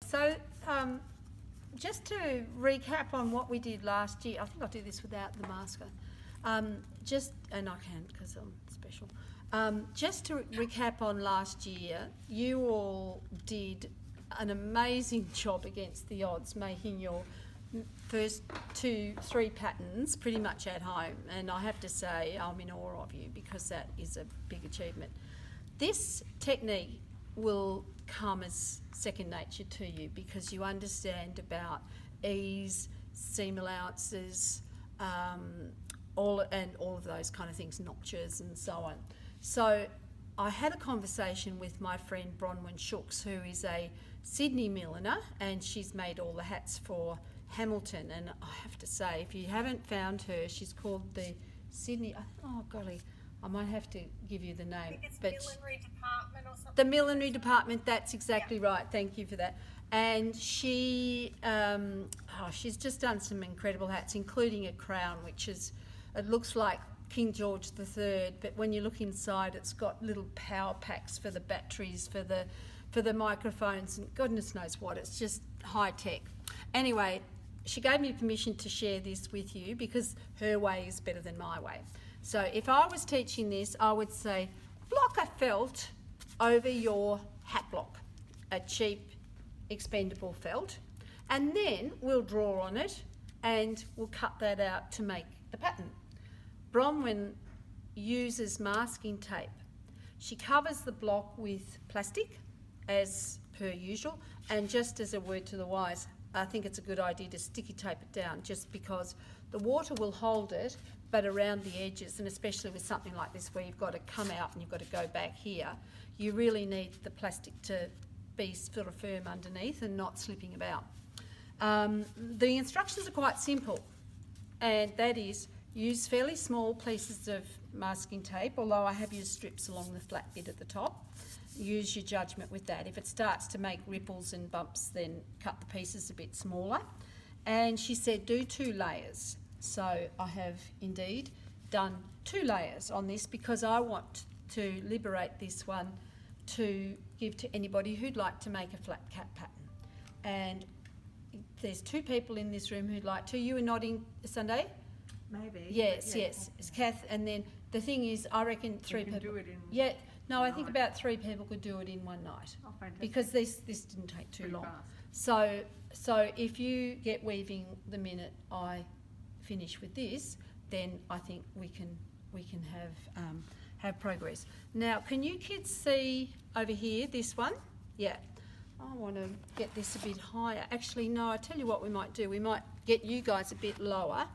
So just to recap on what we did last year, I think I'll do this without the masker. And I can because I'm special. Just to recap on last year, you all did an amazing job against the odds, making your first 2-3 patterns pretty much at home. And I have to say, I'm in awe of you because that is a big achievement. This technique will come as second nature to you because you understand about ease, seam allowances, all of those kind of things, notches and so on. So I had a conversation with my friend Bronwyn Shooks, who is a Sydney milliner, and she's made all the hats for Hamilton. And I have to say, if you haven't found her, she's called the Sydney, oh golly, I might have to give you the name. I think it's millinery department or something. The millinery department, that's exactly right. Thank you for that. And she, she's just done some incredible hats, including a crown, which is, it looks like King George III, but when you look inside, it's got little power packs for the batteries, for the microphones, and goodness knows what. It's just high tech. Anyway, she gave me permission to share this with you because her way is better than my way. So if I was teaching this, I would say, block a felt over your hat block, a cheap, expendable felt, and then we'll draw on it and we'll cut that out to make the pattern. Bronwyn uses masking tape. She covers the block with plastic, as per usual, and just as a word to the wise, I think it's a good idea to sticky tape it down just because the water will hold it, but around the edges, and especially with something like this where you've got to come out and you've got to go back here, you really need the plastic to be sort of firm underneath and not slipping about. The instructions are quite simple, and that is use fairly small pieces of masking tape, although I have used strips along the flat bit at the top. Use your judgment with that. If it starts to make ripples and bumps, then cut the pieces a bit smaller. And she said do 2 layers. So I have indeed done 2 layers on this because I want to liberate this one to give to anybody who'd like to make a flat cap pattern. And there's 2 people in this room who'd like to. You were nodding, Sunday? Maybe. Yes, yes. It's Kath. And then the thing is, I reckon 3 people. Do it in I think about 3 people could do it in one night. Oh, fantastic. Because this didn't take too Pretty long. fast. So if you get weaving the minute I finish with this, then I think we can have progress. Now, can you kids see over here this one? Yeah. I want to get this a bit higher. Actually, no, I tell you what we might do. We might get you guys a bit lower.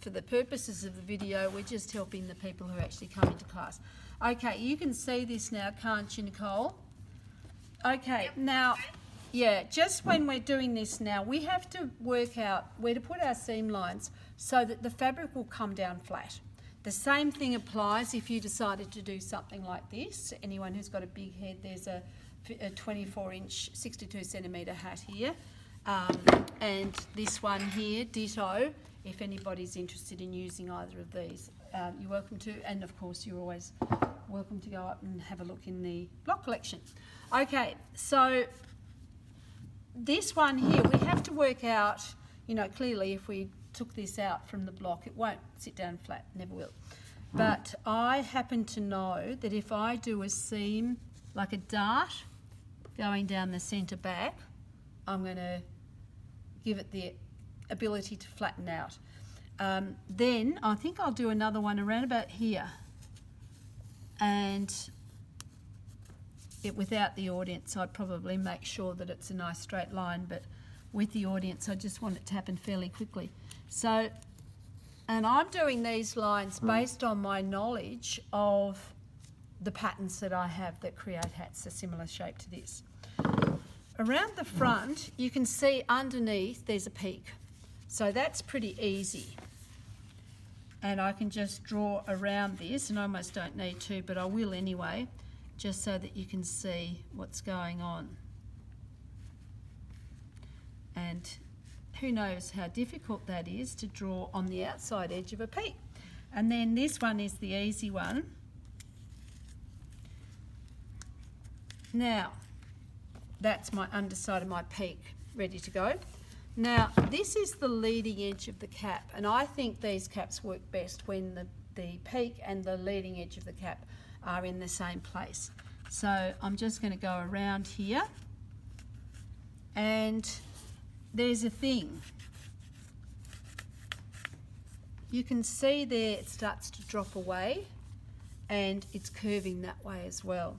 For the purposes of the video, we're just helping the people who actually come into class. Okay, you can see this now, can't you, Nicole? Okay, now, yeah, just when we're doing this now, we have to work out where to put our seam lines so that the fabric will come down flat. The same thing applies if you decided to do something like this. Anyone who's got a big head, there's a 24-inch, 62 centimetre hat here. And this one here, ditto. If anybody's interested in using either of these, you're welcome to. And of course, you're always welcome to go up and have a look in the block collection. Okay, so this one here, we have to work out, clearly if we took this out from the block, it won't sit down flat, never will. But I happen to know that if I do a seam like a dart going down the centre back, I'm going to give it the ability to flatten out. Then I think I'll do another one around about here, and without the audience I'd probably make sure that it's a nice straight line, but with the audience I just want it to happen fairly quickly. So, and I'm doing these lines based on my knowledge of the patterns that I have that create hats a similar shape to this. Around the front you can see underneath there's a peak. So that's pretty easy. And I can just draw around this, and I almost don't need to, but I will anyway, just so that you can see what's going on. And who knows how difficult that is to draw on the outside edge of a peak. And then this one is the easy one. Now, that's my underside of my peak ready to go. Now, this is the leading edge of the cap, and I think these caps work best when the peak and the leading edge of the cap are in the same place. So I'm just going to go around here, and there's a thing. You can see there it starts to drop away, and it's curving that way as well.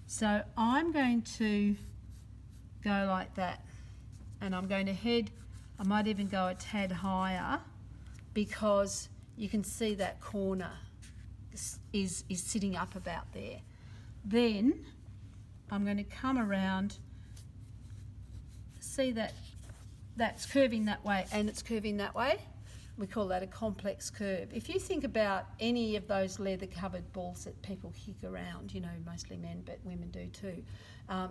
So I'm going to go like that, and I'm going to head, I might even go a tad higher, because you can see that corner is sitting up about there. Then I'm going to come around, see that that's curving that way and it's curving that way. We call that a complex curve. If you think about any of those leather covered balls that people kick around, you know, mostly men, but women do too,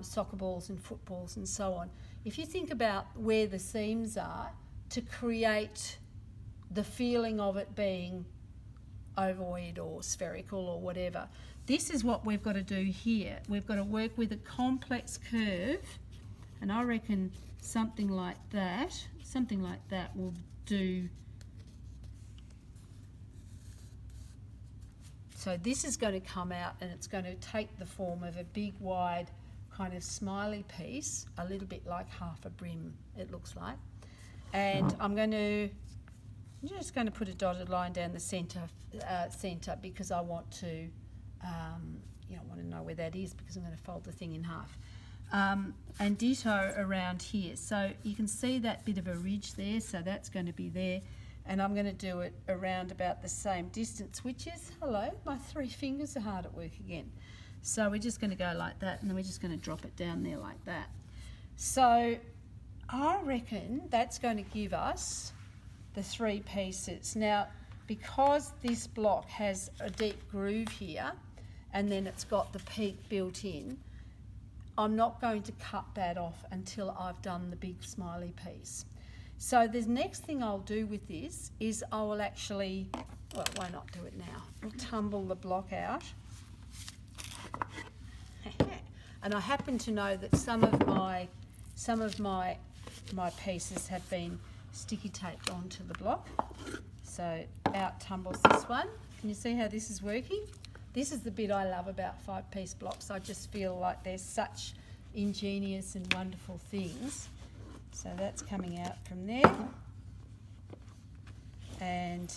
soccer balls and footballs and so on. If you think about where the seams are to create the feeling of it being ovoid or spherical or whatever, this is what we've got to do here. We've got to work with a complex curve, and I reckon something like that will do. So this is going to come out, and it's going to take the form of a big wide kind of smiley piece, a little bit like half a brim it looks like. And I'm just going to put a dotted line down the centre because I want to want to know where that is, because I'm going to fold the thing in half. And ditto around here. So you can see that bit of a ridge there, so that's going to be there. And I'm going to do it around about the same distance, which is, hello, my 3 fingers are hard at work again. So we're just going to go like that, and then we're just going to drop it down there like that. So I reckon that's going to give us the 3 pieces. Now, because this block has a deep groove here, and then it's got the peak built in, I'm not going to cut that off until I've done the big smiley piece. So the next thing I'll do with this is I will actually, well, why not do it now? I'll tumble the block out. And I happen to know that some of my pieces have been sticky taped onto the block. So out tumbles this one. Can you see how this is working? This is the bit I love about 5-piece blocks. I just feel like they're such ingenious and wonderful things. So that's coming out from there. And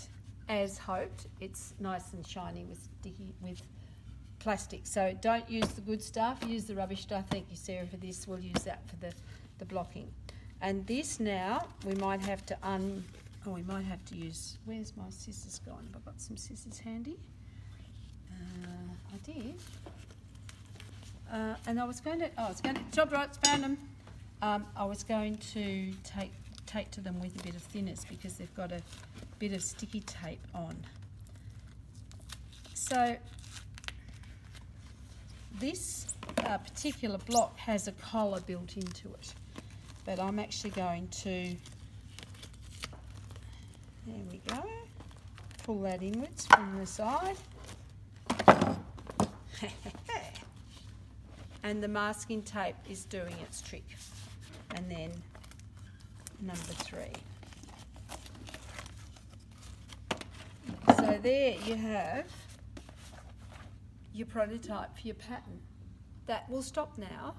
as hoped, it's nice and shiny with plastic. So don't use the good stuff, use the rubbish stuff. Thank you, Sarah, for this. We'll use that for the blocking. And this now, we might have to use, where's my scissors gone? Have I got some scissors handy? I did. And I was going to, job right, found them. I was going to take to them with a bit of thinners because they've got a bit of sticky tape on. So this particular block has a collar built into it, but I'm actually going to, there we go, pull that inwards from the side. And the masking tape is doing its trick. And then number 3. So there you have your prototype for your pattern. That will stop now.